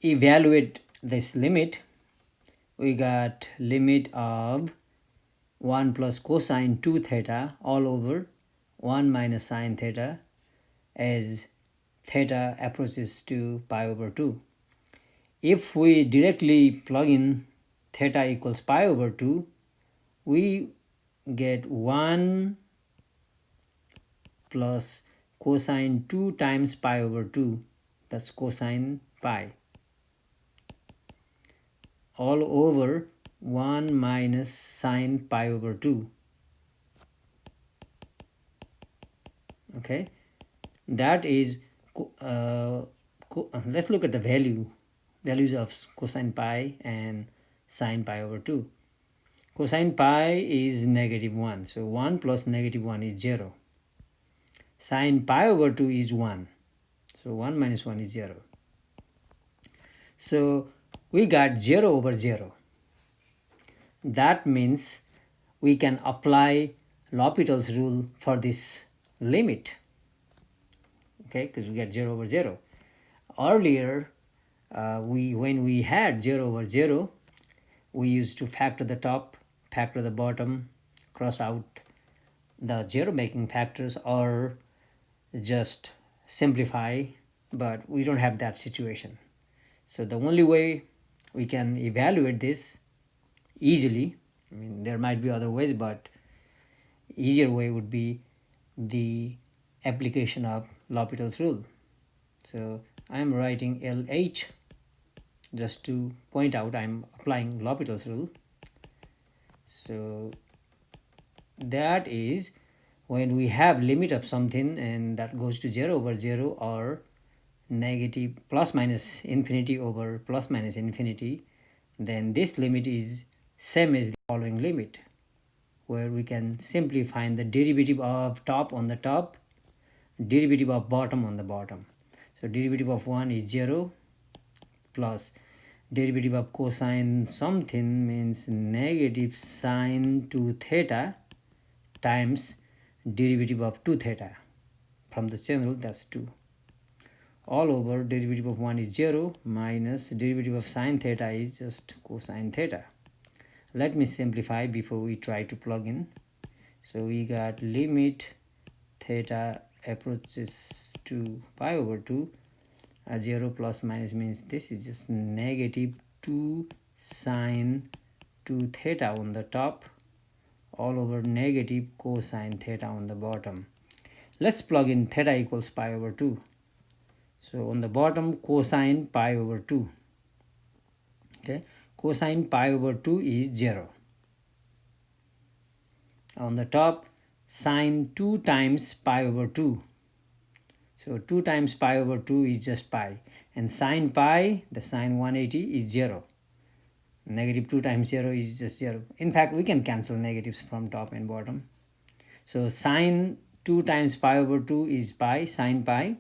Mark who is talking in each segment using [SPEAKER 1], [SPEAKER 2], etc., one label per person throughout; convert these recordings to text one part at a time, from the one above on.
[SPEAKER 1] evaluate this limit, we got limit of 1 plus cosine 2 theta all over 1 minus sine theta as theta approaches to pi over 2. If we directly plug in theta equals pi over 2, we get 1 plus cosine 2 times pi over 2, that's cosine pi, all over 1 minus sine pi over 2. Okay, that is let's look at the values of cosine pi and sine pi over 2. Cosine pi is -1, so 1 plus -1 is 0. Sine pi over 2 is 1, so 1 minus 1 is 0. So we got 0 over 0. That means we can apply L'Hopital's rule for this limit, okay, because we get 0 over 0. Earlier, when we had 0 over 0, we used to factor the top, factor the bottom, cross out the zero making factors, or just simplify, but we don't have that situation. So the only way we can evaluate this easily, I mean there might be other ways, but easier way would be the application of L'Hopital's rule. So I am writing LH just to point out I am applying L'Hopital's rule. So that is when we have limit of something and that goes to 0 over 0 or negative plus minus infinity over plus minus infinity, then this limit is same as the following limit, where we can simply find the derivative of top on the top, derivative of bottom on the bottom. So derivative of 1 is 0 plus derivative of cosine something means negative sine 2 theta times derivative of 2 theta. From the chain rule, that's 2. All over derivative of 1 is 0 minus derivative of sine theta is just cosine theta. Let me simplify before we try to plug in. So we got limit theta approaches to pi over 2. 0 plus minus means this is just negative 2 sine 2 theta on the top, all over negative cosine theta on the bottom. Let's plug in theta equals pi over 2. So on the bottom, cosine pi over 2. Okay, cosine pi over 2 is 0. On the top, sine 2 times pi over 2. So 2 times pi over 2 is just pi. And sine pi, the sine 180 is 0. Negative 2 times 0 is just 0. In fact, we can cancel negatives from top and bottom. So sine 2 times pi over 2 is pi, sine pi.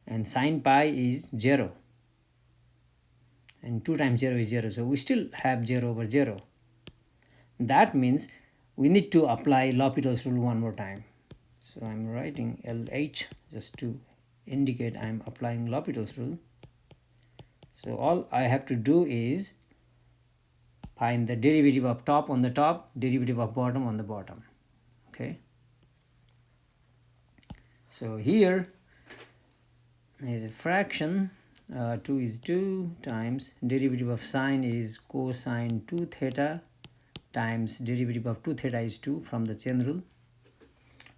[SPEAKER 1] And sine pi is 0. And 2 times 0 is 0. So we still have 0 over 0. That means we need to apply L'Hopital's rule one more time. So I'm writing LH just to indicate I'm applying L'Hopital's rule. So all I have to do is find the derivative of top on the top, derivative of bottom on the bottom. Okay. So here is a fraction. 2 is 2 times derivative of sine is cosine 2 theta times derivative of 2 theta is 2 from the chain rule.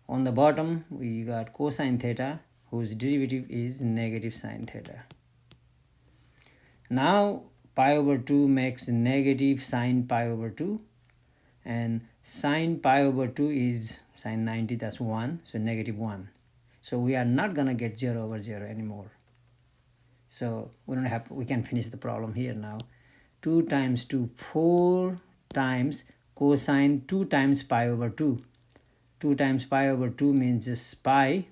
[SPEAKER 1] On the bottom we got cosine theta whose derivative is negative sine theta. Now pi over 2 makes negative sine pi over 2, and sine pi over 2 is sine 90, that's 1, so negative 1. So we are not gonna get 0 over 0 anymore. So we can finish the problem here now. 2 times 2, 4 times cosine 2 times pi over 2. 2 times pi over 2 means just pi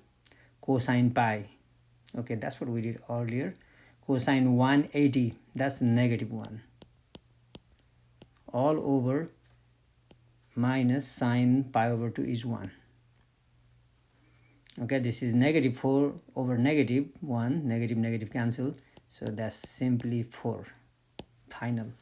[SPEAKER 1] cosine pi. Okay, that's what we did earlier. Cosine 180, that's negative 1. All over minus sine pi over 2 is 1. Okay, this is negative 4 over negative 1, negative negative cancel, So that's simply 4 final.